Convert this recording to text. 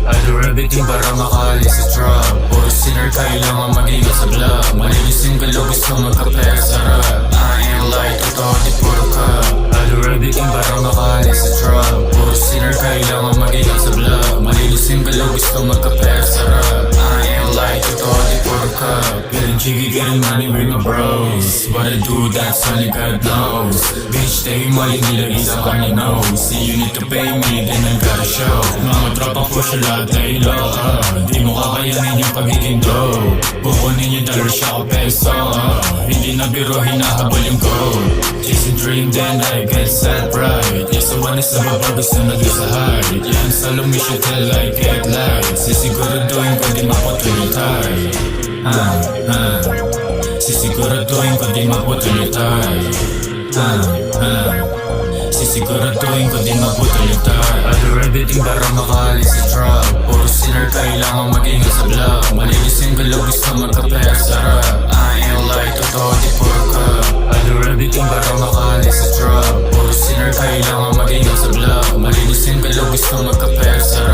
I do everything para makali sa trap. Puro sinner, kailangan mag-ingat sa vlog. Malinis yung galaw, gusto magka-pera sarap. I ain't like, totoo di puro ka. I do everything para makali sa trap. Puro sinner, kailangan mag-ingat sa vlog. Malinis yung galaw, gusto magka-pera sarap. I ain't like, totoo di puro ka. Getting jiggy, getting money with my bros. What I do, that's only God knows. Bitch, tayo mali nilagay sa kanya nose. See, you need to pay me, then I gotta show. Mga tropang push lahat ay loka. Di mo kakayanin yung pagiging dope. Kukunin yung dollar siya o peso. Hindi na biro, hinahabol yung gold. Chasing dream, then I get set right. Yes, I wanna sa baba, gusto nag-isa hide. Yan sa lumisyo till I get light. Sisiguraduhin ko di maputol yung tie. Sisiguraduhin ko di maputol yung tie. Sisiguraduhin ko di maputol yung tie. I do everything para makali sa trap. Puro sinner, kailangan mag-ingat sa vlog. Malinis yung galaw, gusto magka-pera sarap. I ain't like, totoo di puro ka. I do everything para makali sa trap. Puro sinner, kailangan mag-ingat sa vlog. Malinis yung galaw, gusto magka-pera sarap.